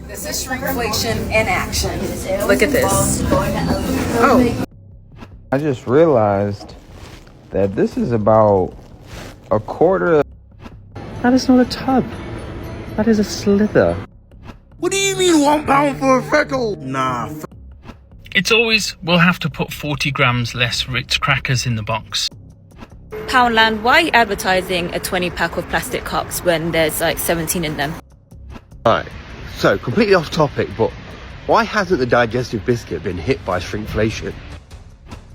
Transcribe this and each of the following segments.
This is shrinkflation in action. Look at this. Oh. I just realized that this is about a quarter. That is not a tub. That is a slither. What do you mean £1 for a freckle? Nah. It's always, we'll have to put 40 grams less Ritz crackers in the box. Poundland, why are you advertising a 20 pack of plastic cups when there's like 17 in them? Right, so completely off topic, but why hasn't the digestive biscuit been hit by shrinkflation?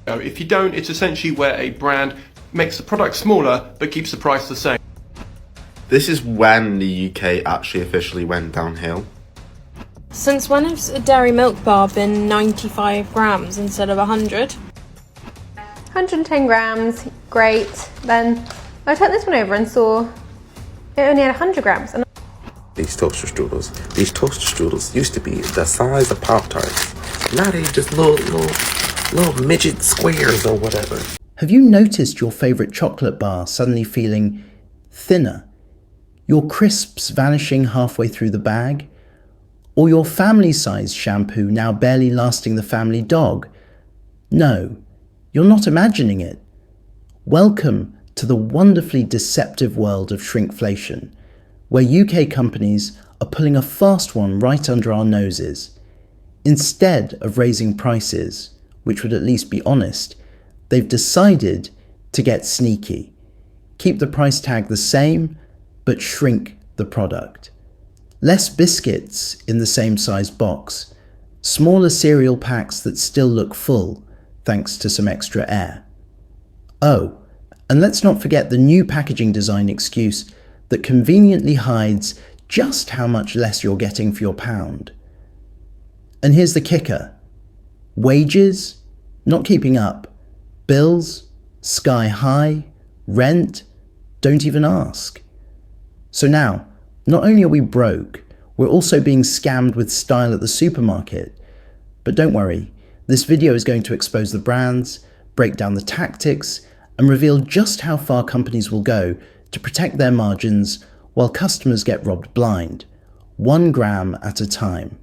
If you don't, it's essentially where a brand makes the product smaller but keeps the price the same. This is when the UK actually officially went downhill. Since when has a dairy milk bar been 95 grams instead of 100? 110 grams, great. Then I turned this one over and saw it only had 100 grams. And These toaster strudels used to be the size of Pop-Tarts. Now they just little midget squares or whatever. Have you noticed your favourite chocolate bar suddenly feeling thinner? Your crisps vanishing halfway through the bag? Or your family-sized shampoo now barely lasting the family dog? No, you're not imagining it. Welcome to the wonderfully deceptive world of shrinkflation, where UK companies are pulling a fast one right under our noses. Instead of raising prices, which would at least be honest, they've decided to get sneaky. Keep the price tag the same, but shrink the product. Less biscuits in the same size box, smaller cereal packs that still look full, thanks to some extra air. Oh, and let's not forget the new packaging design excuse that conveniently hides just how much less you're getting for your pound. And here's the kicker. Wages? Not keeping up. Bills? Sky high. Rent? Don't even ask. So now, not only are we broke, we're also being scammed with style at the supermarket. But don't worry, this video is going to expose the brands, break down the tactics, and reveal just how far companies will go to protect their margins while customers get robbed blind, 1 gram at a time.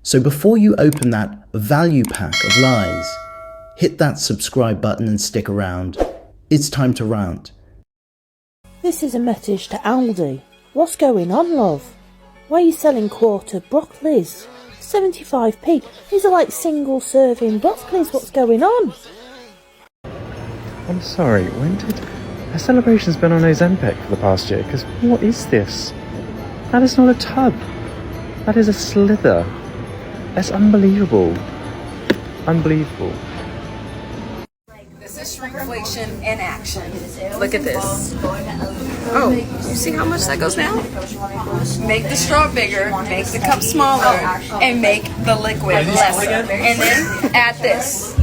So before you open that value pack of lies, hit that subscribe button and stick around. It's time to rant. This is a message to Aldi. What's going on, love? Why are you selling quarter broccolis? 75p. These are like single serving broccolis. What's going on? I'm sorry, when did... A celebration's been on Ozempic for the past year, because what is this? That is not a tub. That is a slither. That's unbelievable. Unbelievable. This is shrinkflation in action. Look at this. Oh, you see how much that goes down? Make the straw bigger, make the cup smaller, and make the liquid lesser. And then add this.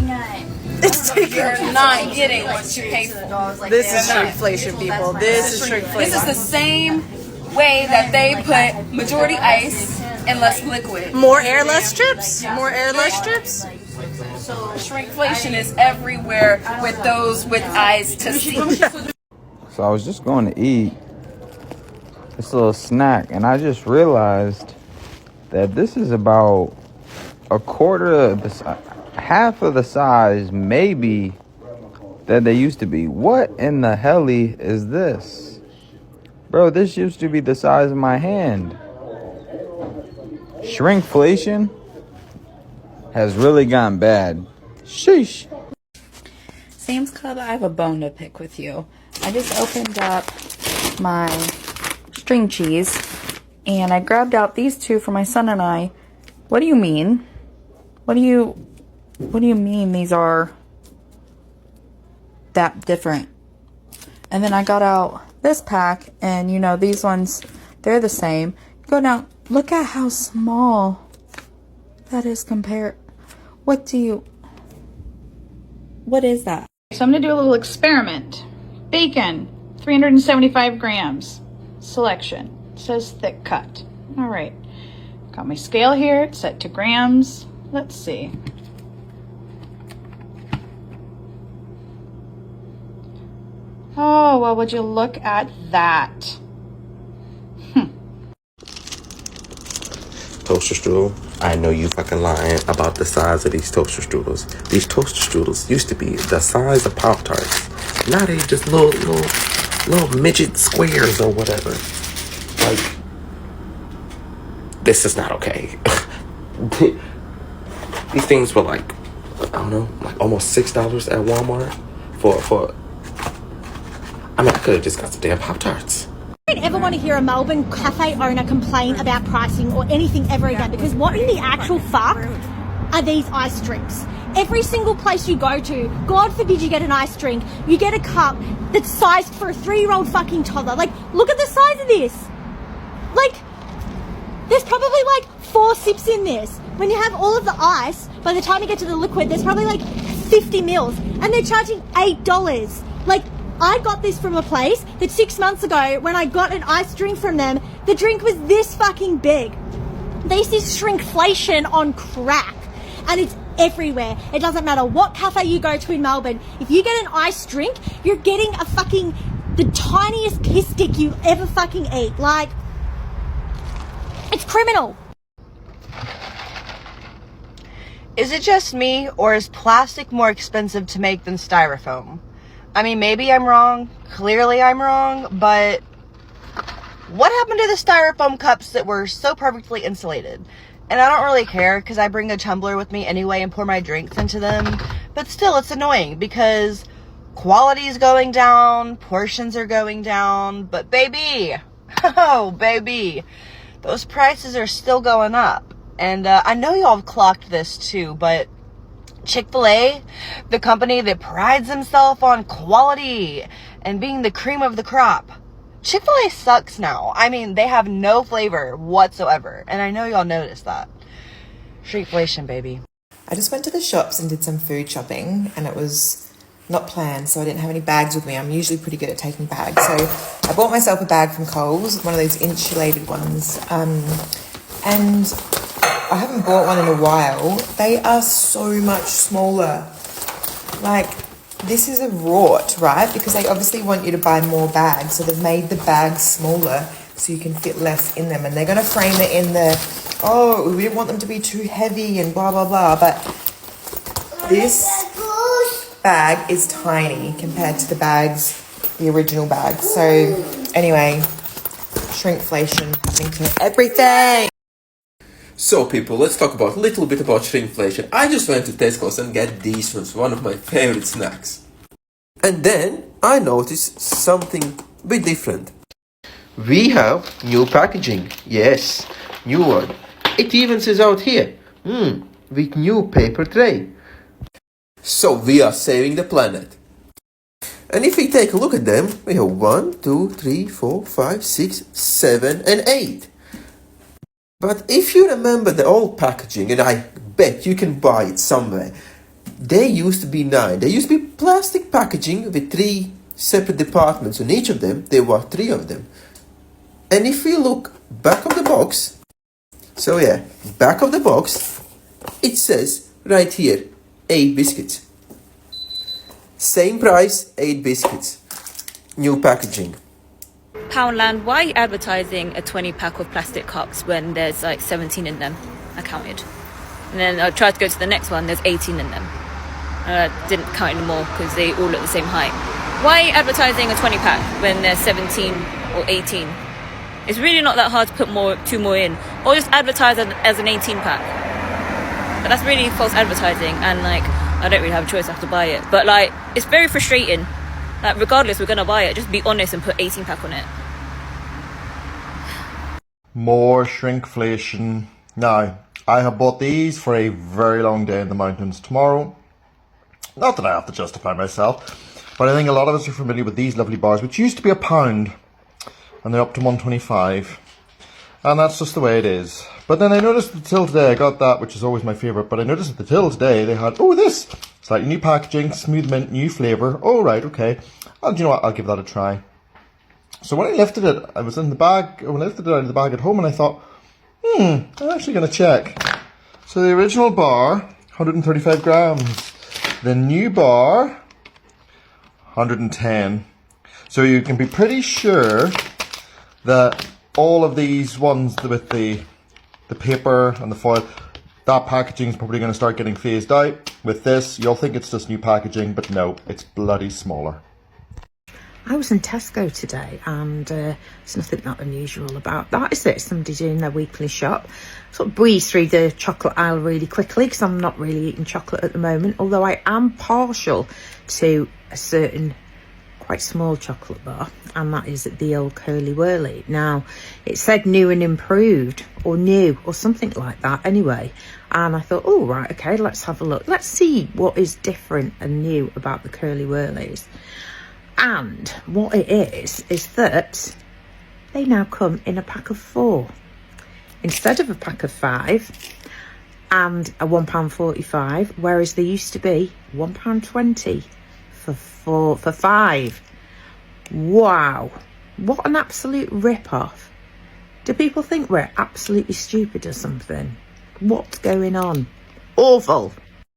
You're not getting what you pay for. This is shrinkflation, people. This is shrinkflation. This is the same way that they put majority ice and less liquid. More air, less strips? More air, less strips? Shrinkflation is everywhere with those with eyes to see. So I was just going to eat this little snack, and I just realized that this is about a quarter of the half of the size, maybe, that they used to be. What in the helly is this? Bro, this used to be the size of my hand. Shrinkflation has really gone bad. Sheesh. Sam's Club, I have a bone to pick with you. I just opened up my string cheese and I grabbed out these two for my son and I. What do you mean? What do you mean these are that different? And then I got out this pack, and you know, these ones, they're the same. Go down, look at how small that is compared. What is that? So I'm going to do a little experiment. Bacon, 375 grams. Selection. It says thick cut. All right. Got my scale here. It's set to grams. Let's see. Oh, well, would you look at that? toaster strudel. I know you fucking lying about the size of these toaster strudels. These toaster strudels used to be the size of Pop-Tarts. Now they just little midget squares or whatever. Like, this is not okay. These things were like, I don't know, like almost $6 at Walmart for I mean, I could have just got some damn Pop-Tarts. I don't ever want to hear a Melbourne cafe owner complain about pricing or anything ever again, because what in the actual fuck are these ice drinks? Every single place you go to, God forbid you get an ice drink, you get a cup that's sized for a 3-year-old fucking toddler. Like, look at the size of this. Like, there's probably like 4 sips in this. When you have all of the ice, by the time you get to the liquid, there's probably like 50 mils, and they're charging $8. Like, I got this from a place that 6 months ago, when I got an ice drink from them, the drink was this fucking big. This is shrinkflation on crack, and it's everywhere. It doesn't matter what cafe you go to in Melbourne. If you get an ice drink, you're getting the tiniest piss stick you ever fucking eat. Like, it's criminal. Is it just me, or is plastic more expensive to make than styrofoam? I mean, maybe I'm wrong. Clearly I'm wrong, but what happened to the styrofoam cups that were so perfectly insulated? And I don't really care, because I bring a tumbler with me anyway and pour my drinks into them. But still, it's annoying, because quality is going down, portions are going down, but baby, oh baby, those prices are still going up. And I know y'all have clocked this too, but Chick-fil-A, the company that prides himself on quality and being the cream of the crop, Chick-fil-A sucks now. I mean, they have no flavor whatsoever, and I know y'all noticed that. Shrinkflation, baby. I just went to the shops and did some food shopping, and it was not planned, so I didn't have any bags with me. I'm usually pretty good at taking bags, so I bought myself a bag from Coles, one of those insulated ones, and I haven't bought one in a while. They are so much smaller. Like, this is a rort, right? Because they obviously want you to buy more bags, so they've made the bags smaller so you can fit less in them, and they're going to frame it in we don't want them to be too heavy and blah blah blah, but this bag is tiny compared to the original bags. So anyway, shrinkflation happening to everything. So people, let's talk a little bit about shrinkflation. I just went to Tesco's and get these ones, one of my favorite snacks. And then I noticed something a bit different. We have new packaging. Yes, new one. It even says out here, with new paper tray. So we are saving the planet. And if we take a look at them, we have 1, 2, 3, 4, 5, 6, 7, and 8. But if you remember the old packaging, and I bet you can buy it somewhere, they used to be 9. There used to be plastic packaging with 3 separate departments. On each of them, there were 3 of them. And if we look back of the box, back of the box, it says right here, 8 biscuits. Same price, 8 biscuits. New packaging. Poundland, why are you advertising a 20 pack of plastic cups when there's like 17 in them? I counted. And then I tried to go to the next one, there's 18 in them. I didn't count anymore because they all look the same height. Why are you advertising a 20 pack when there's 17 or 18? It's really not that hard to put 2 more in. Or just advertise as an 18 pack. But that's really false advertising, and like, I don't really have a choice, I have to buy it. But like, it's very frustrating. Like, regardless, we're gonna buy it. Just be honest and put 18 pack on it. More shrinkflation. Now, I have bought these for a very long day in the mountains tomorrow. Not that I have to justify myself, but I think a lot of us are familiar with these lovely bars, which used to be £1, and they're up to $1.25. And that's just the way it is. But then I noticed that till today, I got that, which is always my favourite, but I noticed that the till today, they had, this! Slightly new packaging, smooth mint, new flavour. Oh, right, okay. And you know what, I'll give that a try. So when I lifted it, I was in the bag, when I lifted it out of the bag at home, and I thought, I'm actually going to check. So the original bar, 135 grams. The new bar, 110. So you can be pretty sure that all of these ones with the the paper and the foil, that packaging is probably going to start getting phased out. With this, you'll think it's just new packaging, but no, it's bloody smaller. I was in Tesco today, and there's nothing that unusual about that, is it? Somebody doing their weekly shop. Sort of breeze through the chocolate aisle really quickly, because I'm not really eating chocolate at the moment, although I am partial to a certain quite small chocolate bar, and that is the old Curly Wurly. Now, it said new and improved, or new, or something like that anyway, and I thought, oh right, okay, let's have a look. Let's see what is different and new about the Curly Wurlies. And what it is that they now come in a pack of 4 instead of a pack of 5 and a £1.45, whereas they used to be £1.20 for 5. Wow, what an absolute rip-off. Do people think we're absolutely stupid or something? What's going on? Awful.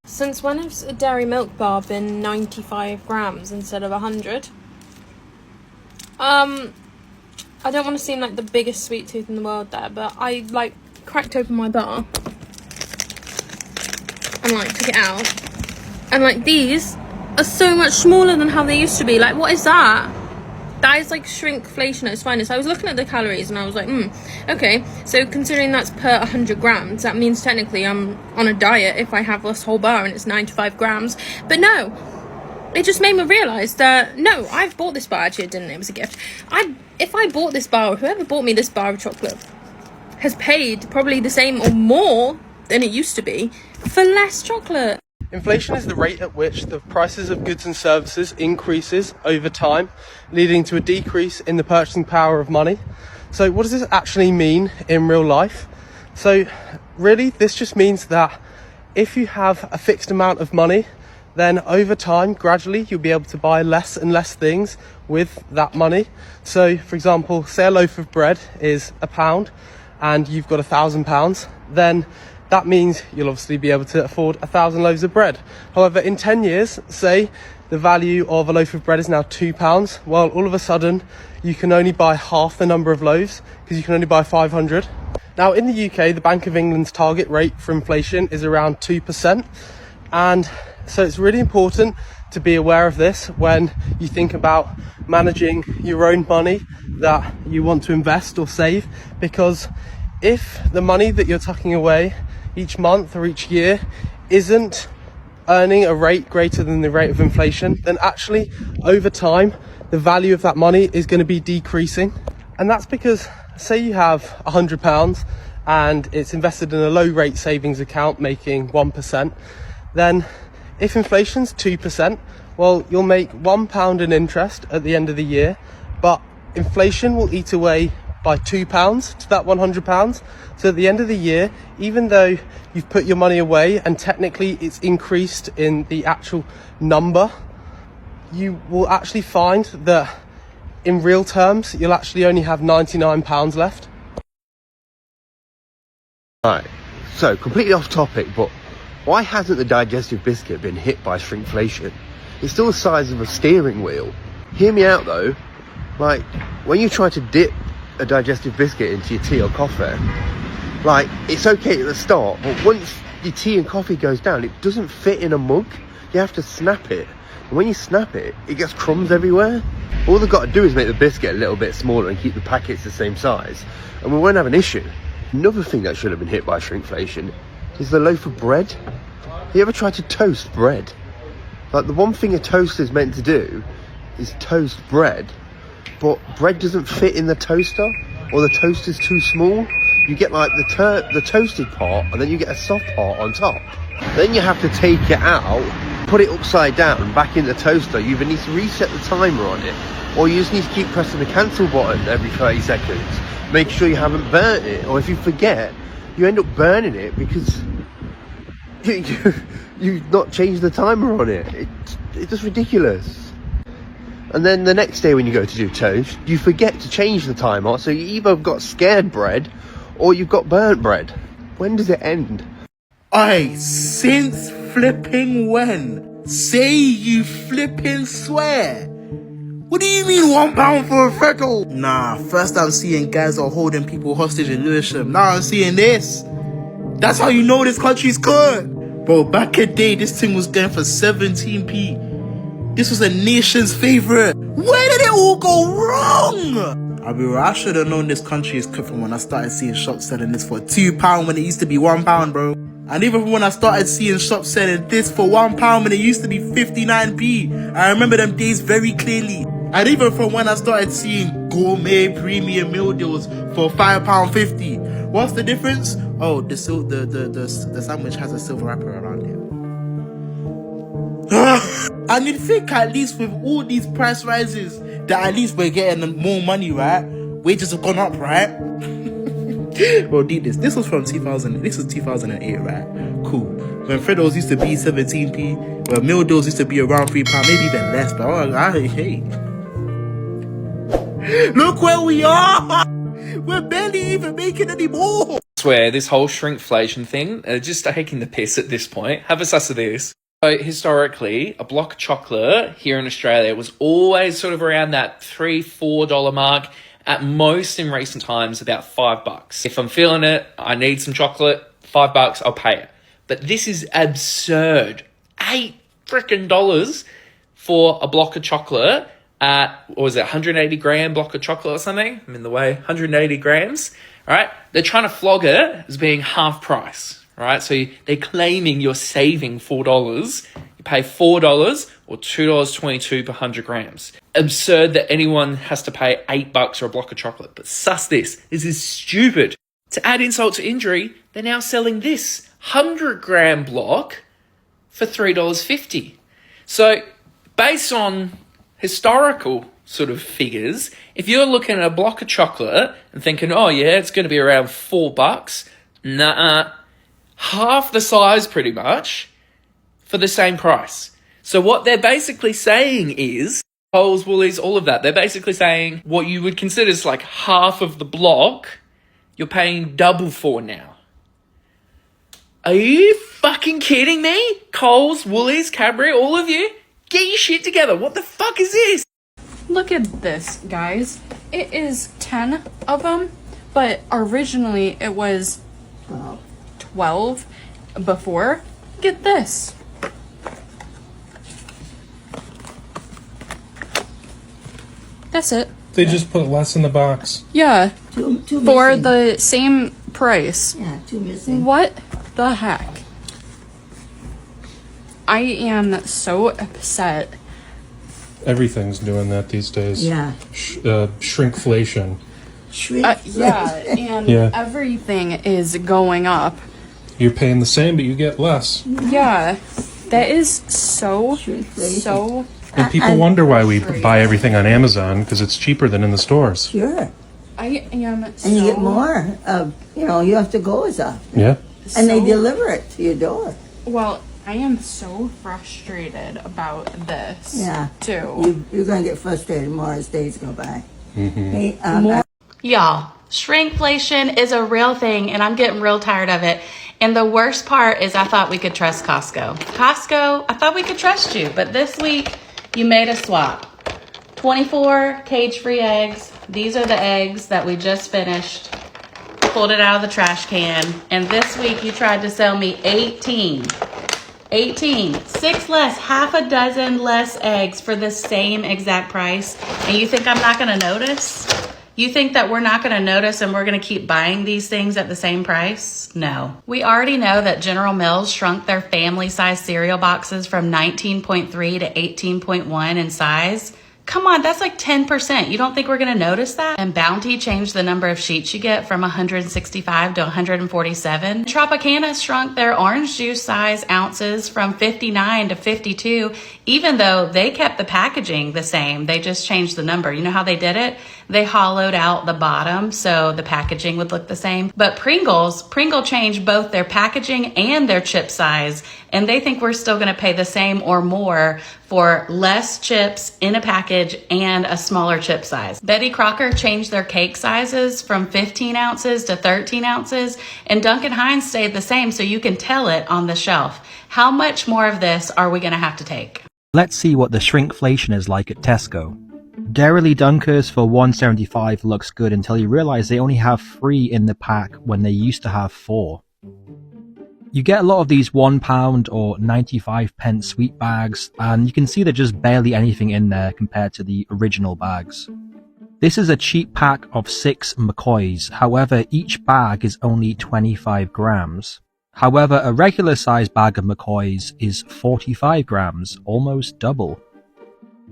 Since when has a dairy milk bar been 95 grams instead of 100? I don't want to seem like the biggest sweet tooth in the world there, but I cracked open my bar and took it out, and these are so much smaller than how they used to be. What is that? That is shrinkflation at its finest. I was looking at the calories and I was like, okay, so considering that's per 100 grams, that means technically I'm on a diet if I have this whole bar and it's 95 grams. But no, it just made me realise that, no, I've bought this bar. Actually, I didn't. It was a gift. If I bought this bar, or whoever bought me this bar of chocolate has paid probably the same or more than it used to be for less chocolate. Inflation is the rate at which the prices of goods and services increases over time, leading to a decrease in the purchasing power of money. So what does this actually mean in real life? So really, this just means that if you have a fixed amount of money, then over time, gradually, you'll be able to buy less and less things with that money. So for example, say a loaf of bread is £1 and you've got £1,000, then that means you'll obviously be able to afford 1,000 loaves of bread. However, in 10 years, say the value of a loaf of bread is now £2, well, all of a sudden, you can only buy half the number of loaves because you can only buy 500. Now, in the UK, the Bank of England's target rate for inflation is around 2%. And so it's really important to be aware of this when you think about managing your own money that you want to invest or save, because if the money that you're tucking away each month or each year isn't earning a rate greater than the rate of inflation, then actually over time the value of that money is going to be decreasing. And that's because, say you have £100 and it's invested in a low rate savings account making 1%, then if inflation's 2%, well, you'll make £1 in interest at the end of the year, but inflation will eat away by £2 to that £100. So at the end of the year, even though you've put your money away and technically it's increased in the actual number, you will actually find that in real terms, you'll actually only have £99 left. Right, so completely off topic, but why hasn't the digestive biscuit been hit by shrinkflation? It's still the size of a steering wheel. Hear me out though, when you try to dip a digestive biscuit into your tea or coffee, it's okay at the start, but once your tea and coffee goes down, it doesn't fit in a mug. You have to snap it, and when you snap it, it gets crumbs everywhere. All they've got to do is make the biscuit a little bit smaller and keep the packets the same size, and we won't have an issue. Another thing that should have been hit by shrinkflation is the loaf of bread. Have you ever tried to toast bread? The one thing a toaster is meant to do is toast bread, but bread doesn't fit in the toaster, or the toaster's too small. You get the toasted part, and then you get a soft part on top. Then you have to take it out, put it upside down back in the toaster. You either need to reset the timer on it, or you just need to keep pressing the cancel button every 30 seconds. Make sure you haven't burnt it, or if you forget, you end up burning it because you've not changed the timer on it. It's just ridiculous. And then the next day when you go to do toast, you forget to change the timer, so you either got scared bread or you've got burnt bread. When does it end? Since flipping when? Say you flipping swear. What do you mean £1 for a freckle? Nah, first I'm seeing guys are holding people hostage in Lewisham. Now I'm seeing this. That's how you know this country's good. Bro, back in the day, this thing was going for 17p. This was a nation's favorite. Where did it all go wrong? I mean, I should have known this country is good from when I started seeing shops selling this for £2 when it used to be £1, bro. And even from when I started seeing shops selling this for £1 when it used to be 59p. I remember them days very clearly. And even from when I started seeing gourmet premium meal deals for £5.50. What's the difference? Oh, the sandwich has a silver wrapper around it. And you'd think at least with all these price rises that at least we're getting more money, right? Wages have gone up, right? Bro, did this. This was from 2000. This was 2008, right? Cool. When Freddos used to be 17p, when meal deals used to be around £3, maybe even less. But hey, look where we are. We're barely even making any more. I swear, this whole shrinkflation thing, just taking the piss at this point. Have a suss of this. So historically, a block of chocolate here in Australia was always sort of around that $3-4 mark. At most in recent times, about $5. If I'm feeling it, I need some chocolate, $5, I'll pay it. But this is absurd. $8 for a block of chocolate at, what was it, 180 gram block of chocolate or something? I'm in the way, 180 grams, right? They're trying to flog it as being half price, right? So they're claiming you're saving $4. You pay $4 or $2.22 per 100 grams. Absurd that anyone has to pay $8 for a block of chocolate. But suss this. This is stupid. To add insult to injury, they're now selling this 100-gram block for $3.50. So based on historical sort of figures, if you're looking at a block of chocolate and thinking, oh yeah, it's going to be around $4, nah, half the size pretty much for the same price. So what they're basically saying is, Coles, Woolies, all of that, they're basically saying what you would consider is like half of the block, you're paying double for now. Are you fucking kidding me? Coles, Woolies, Cadbury, all of you? Get your shit together. What the fuck is this? Look at this, guys. It is 10 of them, but originally it was 12 before. Get this. That's it. They just put less in the box. Yeah. Two for missing. the same price. Yeah, 2 missing. What the heck? I am so upset. Everything's doing that these days. Yeah. Shrinkflation. Yeah, and Yeah. everything is going up. You're paying the same, but you get less. Yeah. That is so. And people wonder why we buy everything on Amazon, because it's cheaper than in the stores. Sure. I am so... And you get more. You have to go as a. Yeah. And they deliver it to your door. Well, I am so frustrated about this. Yeah. Too. You're going to get frustrated more as days go by. Mm-hmm. Hey, Y'all, shrinkflation is a real thing and I'm getting real tired of it. And the worst part is I thought we could trust Costco. Costco, I thought we could trust you, but this week you made a swap. 24 cage-free eggs. These are the eggs that we just finished. Pulled it out of the trash can. And this week you tried to sell me 18. 6 less, half a dozen less eggs for the same exact price. And you think I'm not going to notice? You think that we're not going to notice and we're going to keep buying these things at the same price? No. We already know that General Mills shrunk their family size cereal boxes from 19.3 to 18.1 in size. Come on, that's like 10%. You don't think we're going to notice that? And Bounty changed the number of sheets you get from 165 to 147. Tropicana shrunk their orange juice size ounces from 59 to 52, even though they kept the packaging the same. They just changed the number. You know how they did it? They hollowed out the bottom so the packaging would look the same. But Pringle changed both their packaging and their chip size, and they think we're still going to pay the same or more for less chips in a package and a smaller chip size. Betty Crocker changed their cake sizes from 15 ounces to 13 ounces, and Duncan Hines stayed the same so you can tell it on the shelf. How much more of this are we going to have to take? Let's see what the shrinkflation is like at Tesco. Dairy Dunkers for $1.75 looks good until you realise they only have 3 in the pack when they used to have 4. You get a lot of these £1 or 95p sweet bags, and you can see there's just barely anything in there compared to the original bags. This is a cheap pack of 6 McCoys, however each bag is only 25 grams. However, a regular sized bag of McCoys is 45 grams, almost double.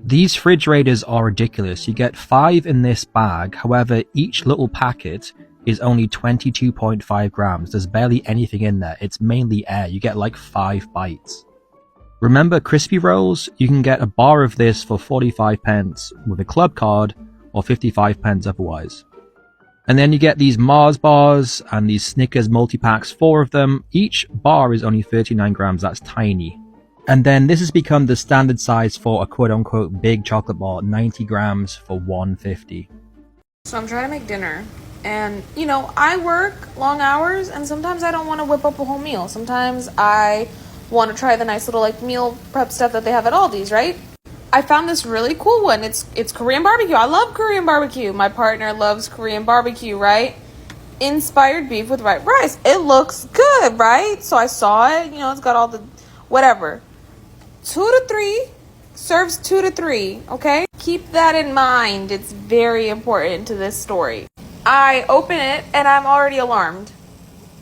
These fridge raiders are ridiculous. You get 5 in this bag, however each little packet is only 22.5 grams. There's barely anything in there. It's mainly air. You get like 5 bites. Remember crispy rolls? You can get a bar of this for 45p with a club card or 55p otherwise. And then you get these Mars bars and these Snickers multi-packs, 4 of them. Each bar is only 39 grams. That's tiny. And then this has become the standard size for a quote-unquote big chocolate bar, 90 grams for $1.50. So I'm trying to make dinner. And, you know, I work long hours, and sometimes I don't want to whip up a whole meal. Sometimes I want to try the nice little, like, meal prep stuff that they have at Aldi's, right? I found this really cool one. It's Korean barbecue. I love Korean barbecue. My partner loves Korean barbecue, right? Inspired beef with white rice. It looks good, right? So I saw it. You know, it's got all the whatever. 2 to 3. Serves 2 to 3, okay? Keep that in mind. It's very important to this story. I open it and I'm already alarmed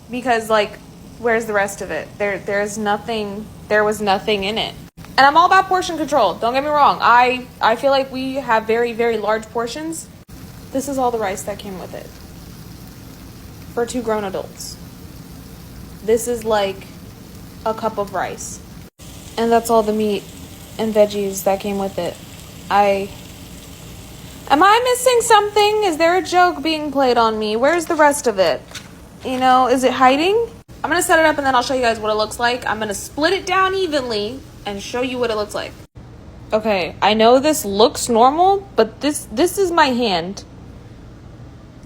because, like, where's the rest of it? There was nothing in it. And I'm all about portion control. Don't get me wrong. I feel like we have very, very large portions. This is all the rice that came with it for 2 grown adults. This is like a cup of rice. And that's all the meat and veggies that came with it. Am I missing something? Is there a joke being played on me? Where's the rest of it? You know, is it hiding? I'm going to set it up and then I'll show you guys what it looks like. I'm going to split it down evenly and show you what it looks like. Okay, I know this looks normal, but this is my hand.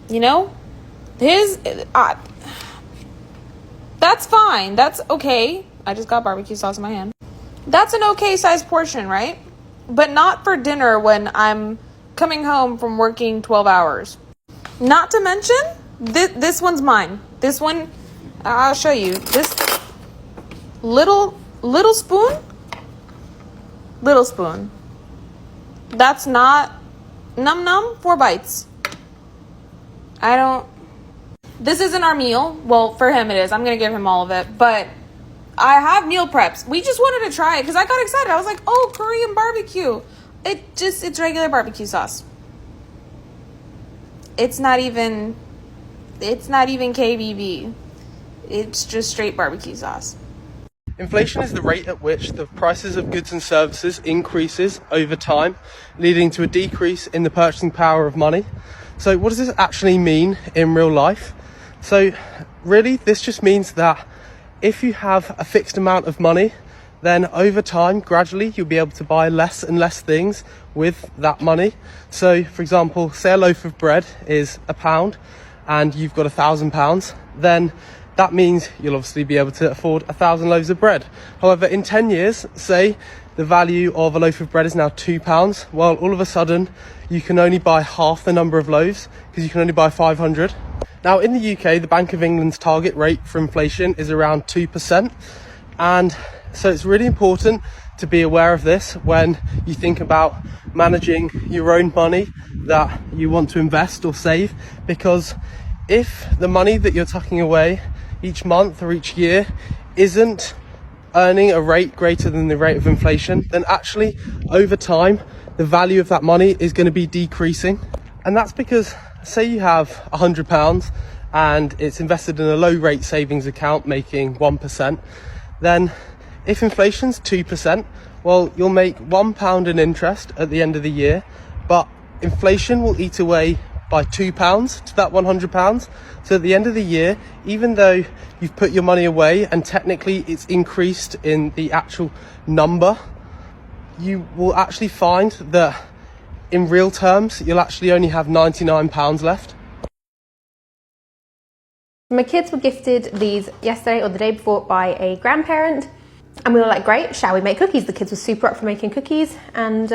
You know? That's fine. That's okay. I just got barbecue sauce in my hand. That's an okay sized portion, right? But not for dinner when I'm coming home from working 12 hours. Not to mention, this one's mine. This one, I'll show you. This little spoon. Little spoon. That's not num 4 bites. This isn't our meal. Well, for him it is. I'm going to give him all of it. But I have meal preps. We just wanted to try it because I got excited. I was like, oh, Korean barbecue. It's regular barbecue sauce. It's not even KBB. It's just straight barbecue sauce. Inflation is the rate at which the prices of goods and services increases over time, leading to a decrease in the purchasing power of money. So what does this actually mean in real life? So really, this just means that if you have a fixed amount of money, then over time, gradually, you'll be able to buy less and less things with that money. So, for example, say a loaf of bread is £1 and you've got £1,000, then that means you'll obviously be able to afford 1,000 loaves of bread. However, in 10 years, say the value of a loaf of bread is now £2, well, all of a sudden, you can only buy half the number of loaves because you can only buy 500. Now, in the UK, the Bank of England's target rate for inflation is around 2%. And so it's really important to be aware of this when you think about managing your own money that you want to invest or save, because if the money that you're tucking away each month or each year isn't earning a rate greater than the rate of inflation, then actually over time the value of that money is going to be decreasing. And that's because, say you have £100 and it's invested in a low rate savings account making 1%, then if inflation's 2%, well, you'll make £1 in interest at the end of the year, but inflation will eat away by £2 to that £100. So at the end of the year, even though you've put your money away and technically it's increased in the actual number, you will actually find that in real terms, you'll actually only have £99 left. My kids were gifted these yesterday or the day before by a grandparent, and we were like, great, shall we make cookies? The kids were super up for making cookies, and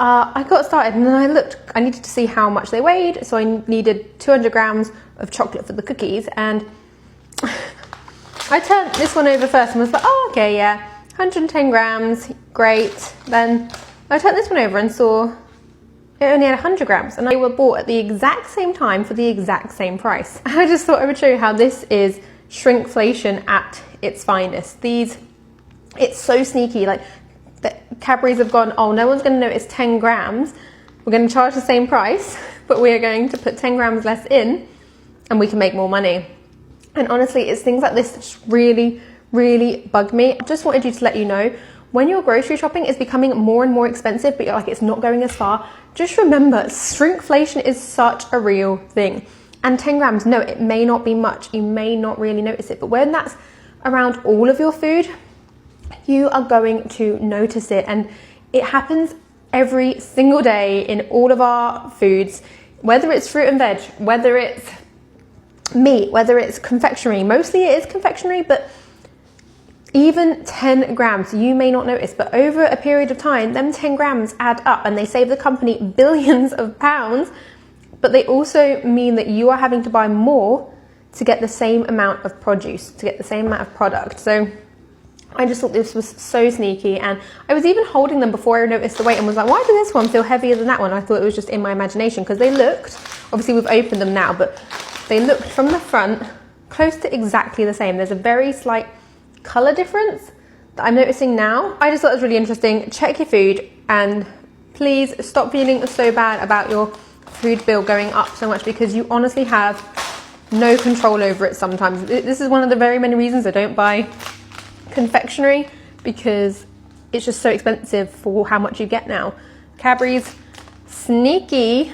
I got started and then I looked, I needed to see how much they weighed, so I needed 200 grams of chocolate for the cookies, and I turned this one over first and was like, oh, okay, yeah, 110 grams, great. Then I turned this one over and saw it only had 100 grams, and they were bought at the exact same time for the exact same price. I just thought I would show you how this is shrinkflation at its finest. It's so sneaky. Like, the Cadbury's have gone, oh, no one's going to notice 10 grams. We're going to charge the same price, but we are going to put 10 grams less in, and we can make more money. And honestly, it's things like this that just really, really bug me. I just wanted you to let you know, when your grocery shopping is becoming more and more expensive, but you're like, it's not going as far, just remember, shrinkflation is such a real thing. And 10 grams, no, it may not be much. You may not really notice it, but when that's around all of your food, you are going to notice it. And it happens every single day in all of our foods, whether it's fruit and veg, whether it's meat, whether it's confectionery. Mostly it is confectionery, but even 10 grams, you may not notice, but over a period of time, them 10 grams add up and they save the company billions of pounds, but they also mean that you are having to buy more to get the same amount of produce, to get the same amount of product. So I just thought this was so sneaky, and I was even holding them before I noticed the weight and was like, why does this one feel heavier than that one? I thought it was just in my imagination, because they looked, obviously we've opened them now, but they looked from the front close to exactly the same. There's a very slight colour difference that I'm noticing now. I just thought it was really interesting. Check your food, and please stop feeling so bad about your food bill going up so much, because you honestly have no control over it sometimes. This is one of the very many reasons I don't buy confectionery, because it's just so expensive for how much you get now. Cadbury's, sneaky.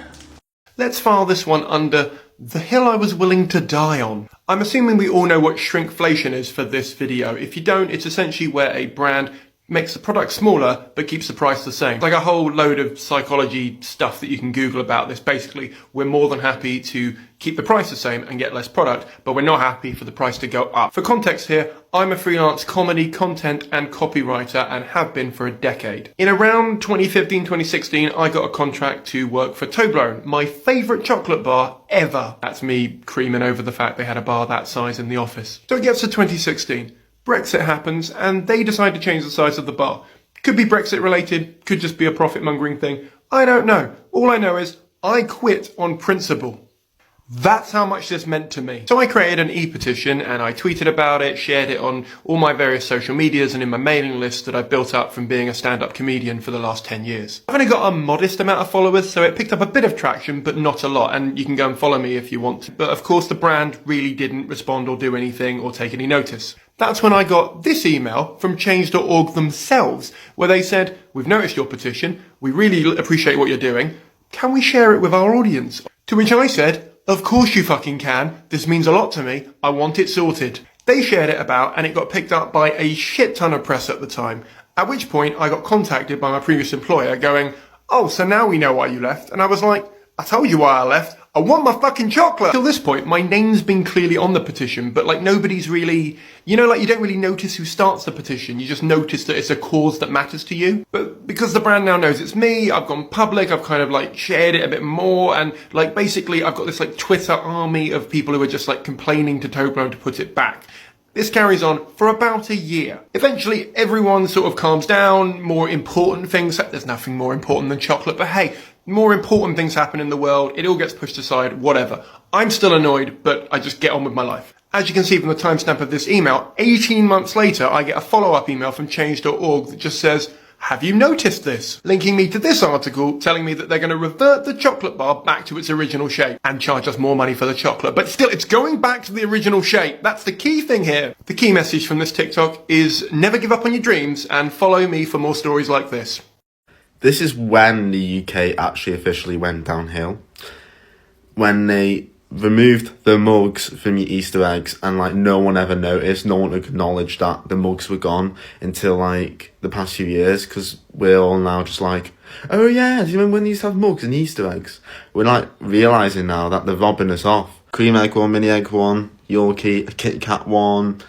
Let's file this one under the hill I was willing to die on. I'm assuming we all know what shrinkflation is for this video. If you don't, it's essentially where a brand makes the product smaller but keeps the price the same. Like a whole load of psychology stuff that you can Google about this. Basically, we're more than happy to keep the price the same and get less product, but we're not happy for the price to go up. For context here, I'm a freelance comedy, content and copywriter, and have been for a decade. In around 2015, 2016, I got a contract to work for Toblerone, my favourite chocolate bar ever. That's me creaming over the fact they had a bar that size in the office. So it gets to 2016. Brexit happens, and they decide to change the size of the bar. Could be Brexit related, could just be a profit mongering thing. I don't know. All I know is I quit on principle. That's how much this meant to me. So I created an e-petition and I tweeted about it, shared it on all my various social medias and in my mailing list that I've built up from being a stand-up comedian for the last 10 years. I've only got a modest amount of followers, so it picked up a bit of traction, but not a lot, and you can go and follow me if you want to. But of course the brand really didn't respond or do anything or take any notice. That's when I got this email from Change.org themselves, where they said, we've noticed your petition, we really appreciate what you're doing, can we share it with our audience? To which I said, of course you fucking can, this means a lot to me, I want it sorted. They shared it about, and it got picked up by a shit ton of press at the time, at which point I got contacted by my previous employer going, oh, so now we know why you left, and I was like, I told you why I left. I want my fucking chocolate! Till this point, my name's been clearly on the petition, but like nobody's really, you know, like you don't really notice who starts the petition, you just notice that it's a cause that matters to you. But because the brand now knows it's me, I've gone public, I've kind of like shared it a bit more, and like basically I've got this like Twitter army of people who are just like complaining to Toblerone to put it back. This carries on for about a year. Eventually everyone sort of calms down, more important things, there's nothing more important than chocolate, but hey, more important things happen in the world, it all gets pushed aside, whatever. I'm still annoyed, but I just get on with my life. As you can see from the timestamp of this email, 18 months later, I get a follow-up email from Change.org that just says, have you noticed this? Linking me to this article, telling me that they're going to revert the chocolate bar back to its original shape and charge us more money for the chocolate. But still, it's going back to the original shape. That's the key thing here. The key message from this TikTok is never give up on your dreams and follow me for more stories like this. This is when the UK actually officially went downhill. When they removed the mugs from your Easter eggs and like no one ever noticed, no one acknowledged that the mugs were gone until like the past few years, because we're all now just like, oh yeah, do you remember when they used to have mugs and Easter eggs? We're like realising now that they're robbing us off. Cream egg one, mini egg one, Yorkie, a Kit Kat one,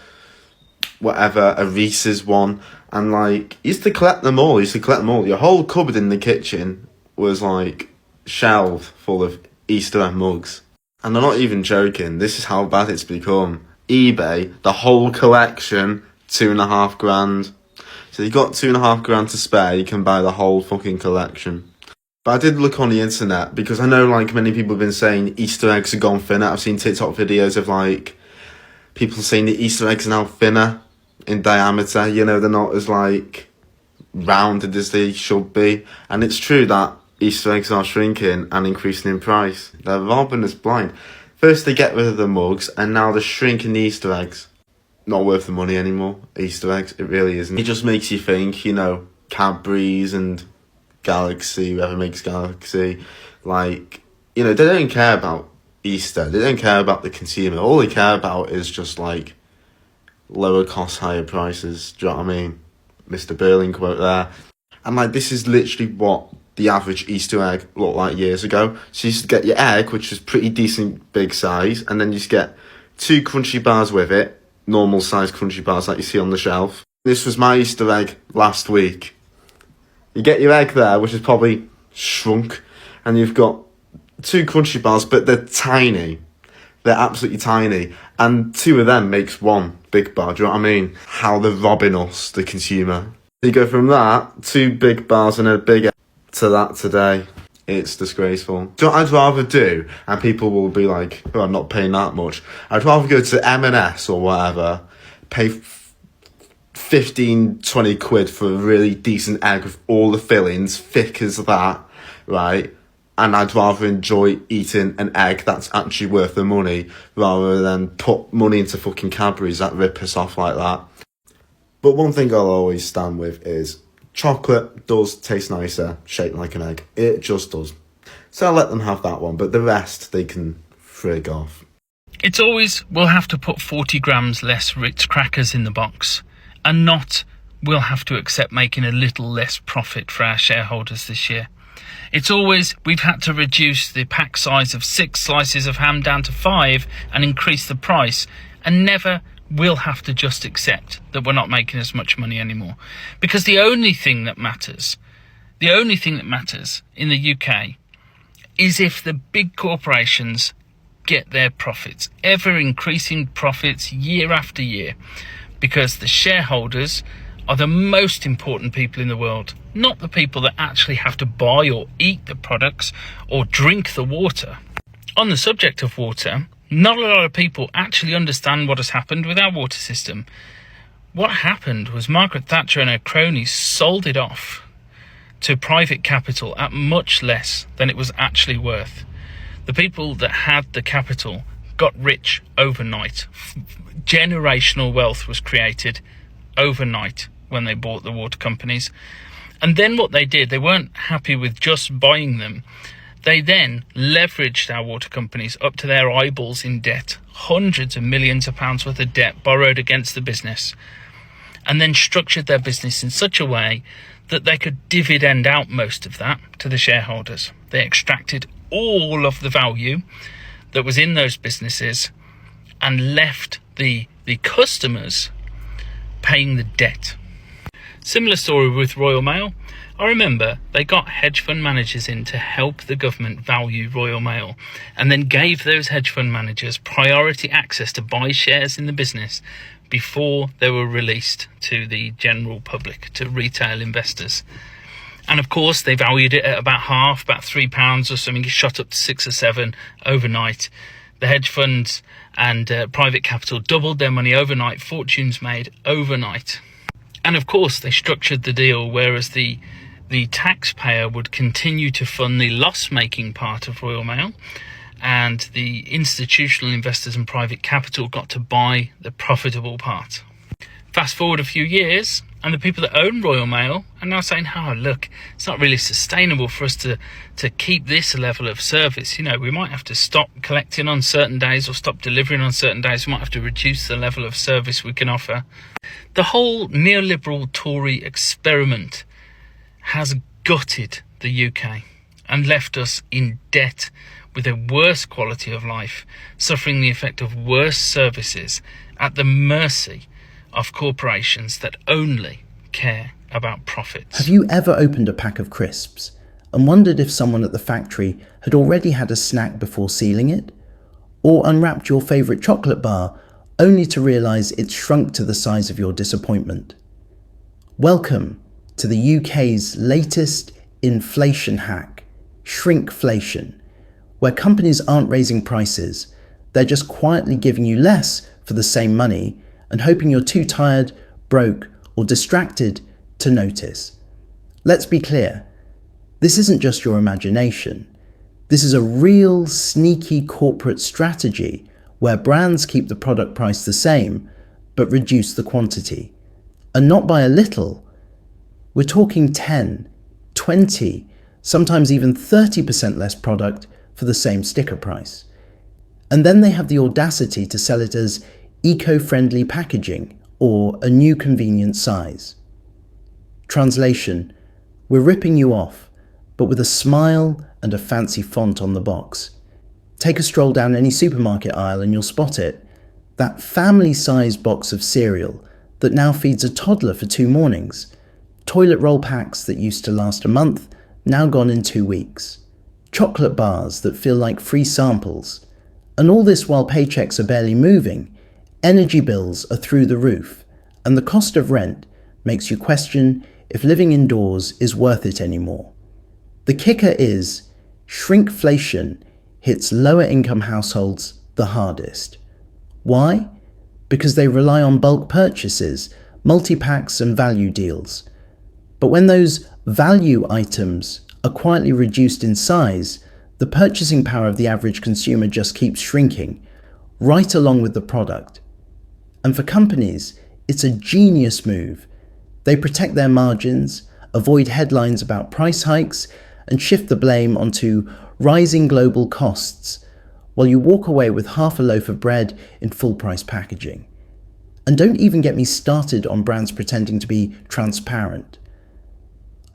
whatever, a Reese's one, and like used to collect them all. Your whole cupboard in the kitchen was like shelved full of Easter egg mugs. And I'm not even joking, this is how bad it's become. eBay, the whole collection, £2,500. So you got £2,500 to spare, you can buy the whole fucking collection. But I did look on the internet, because I know like many people have been saying Easter eggs have gone thinner. I've seen TikTok videos of like people saying the Easter eggs are now thinner in diameter, you know, they're not as like rounded as they should be. And it's true that Easter eggs are shrinking and increasing in price. They're robbing us blind. First they get rid of the mugs, and now they're shrinking the Easter eggs. Not worth the money anymore, Easter eggs, it really isn't. It just makes you think, you know, Cadbury's and Galaxy, whoever makes Galaxy, like, you know, they don't care about Easter, they don't care about the consumer. All they care about is just like lower cost, higher prices. Do you know what I mean? Mr. Berlin quote there. And like, this is literally what the average Easter egg looked like years ago. So you used to get your egg, which was pretty decent big size, and then you used to get 2 crunchy bars with it, normal size crunchy bars like you see on the shelf. This was my Easter egg last week. You get your egg there, which is probably shrunk, and you've got 2 crunchy bars, but they're tiny. They're absolutely tiny. And 2 of them makes 1 big bar, do you know what I mean? How they're robbing us, the consumer. You go from that, 2 big bars and a big egg, to that today. It's disgraceful. So what I'd rather do, and people will be like, oh, I'm not paying that much. I'd rather go to M&S or whatever, pay 15, 20 quid for a really decent egg with all the fillings, thick as that, right? And I'd rather enjoy eating an egg that's actually worth the money, rather than put money into fucking Cadbury's that rip us off like that. But one thing I'll always stand with is chocolate does taste nicer shaped like an egg. It just does. So I'll let them have that one, but the rest they can frig off. It's always, we'll have to put 40 grams less Ritz crackers in the box, and not, we'll have to accept making a little less profit for our shareholders this year. It's always, we've had to reduce the pack size of 6 slices of ham down to 5 and increase the price, and never, we'll have to just accept that we're not making as much money anymore. Because the only thing that matters in the UK is if the big corporations get their profits, ever increasing profits year after year, because the shareholders are the most important people in the world, not the people that actually have to buy or eat the products or drink the water. On the subject of water, not a lot of people actually understand what has happened with our water system. What happened was Margaret Thatcher and her cronies sold it off to private capital at much less than it was actually worth. The people that had the capital got rich overnight. Generational wealth was created overnight when they bought the water companies. And then what they did, they weren't happy with just buying them. They then leveraged our water companies up to their eyeballs in debt, hundreds of millions of pounds worth of debt borrowed against the business, and then structured their business in such a way that they could dividend out most of that to the shareholders. They extracted all of the value that was in those businesses and left the customers paying the debt. Similar story with Royal Mail. I remember they got hedge fund managers in to help the government value Royal Mail, and then gave those hedge fund managers priority access to buy shares in the business before they were released to the general public, to retail investors. And of course they valued it at about half, about £3 or something. It shot up to 6 or 7 overnight. The hedge funds and private capital doubled their money overnight, fortunes made overnight. And of course they structured the deal whereas the taxpayer would continue to fund the loss-making part of Royal Mail, and the institutional investors and private capital got to buy the profitable part. Fast forward a few years, and the people that own Royal Mail are now saying, oh, look, it's not really sustainable for us to keep this level of service. You know, we might have to stop collecting on certain days or stop delivering on certain days. We might have to reduce the level of service we can offer. The whole neoliberal Tory experiment has gutted the UK and left us in debt with a worse quality of life, suffering the effect of worse services, at the mercy of corporations that only care about profits. Have you ever opened a pack of crisps and wondered if someone at the factory had already had a snack before sealing it? Or unwrapped your favourite chocolate bar only to realise it's shrunk to the size of your disappointment? Welcome to the UK's latest inflation hack, shrinkflation, where companies aren't raising prices, they're just quietly giving you less for the same money and hoping you're too tired, broke, or distracted to notice. Let's be clear, this isn't just your imagination. This is a real sneaky corporate strategy where brands keep the product price the same, but reduce the quantity. And not by a little. We're talking 10, 20, sometimes even 30% less product for the same sticker price. And then they have the audacity to sell it as eco-friendly packaging or a new convenient size. Translation: we're ripping you off, but with a smile and a fancy font on the box. Take a stroll down any supermarket aisle and you'll spot it. That family-sized box of cereal that now feeds a toddler for 2 mornings. Toilet roll packs that used to last a month, now gone in 2 weeks. Chocolate bars that feel like free samples. And all this while paychecks are barely moving, energy bills are through the roof, and the cost of rent makes you question if living indoors is worth it anymore. The kicker is, shrinkflation hits lower income households the hardest. Why? Because they rely on bulk purchases, multi-packs and value deals. But when those value items are quietly reduced in size, the purchasing power of the average consumer just keeps shrinking, right along with the product. And for companies, it's a genius move. They protect their margins, avoid headlines about price hikes, and shift the blame onto rising global costs, while you walk away with half a loaf of bread in full-price packaging. And don't even get me started on brands pretending to be transparent.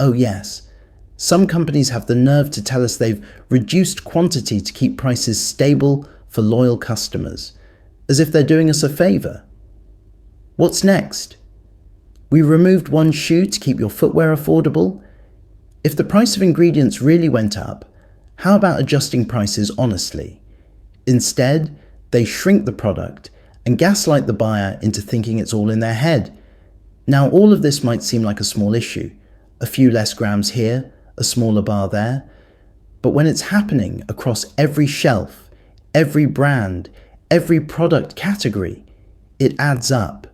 Oh yes, some companies have the nerve to tell us they've reduced quantity to keep prices stable for loyal customers, as if they're doing us a favour. What's next? We removed one shoe to keep your footwear affordable? If the price of ingredients really went up, how about adjusting prices honestly? Instead, they shrink the product and gaslight the buyer into thinking it's all in their head. Now, all of this might seem like a small issue, a few less grams here, a smaller bar there, but when it's happening across every shelf, every brand, every product category, it adds up.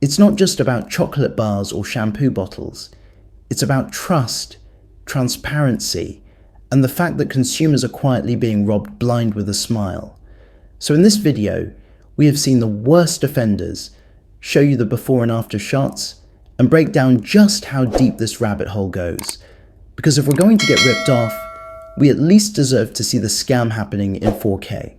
It's not just about chocolate bars or shampoo bottles. It's about trust, transparency, and the fact that consumers are quietly being robbed blind with a smile. So in this video, we have seen the worst offenders, show you the before and after shots, and break down just how deep this rabbit hole goes. Because if we're going to get ripped off, we at least deserve to see the scam happening in 4K.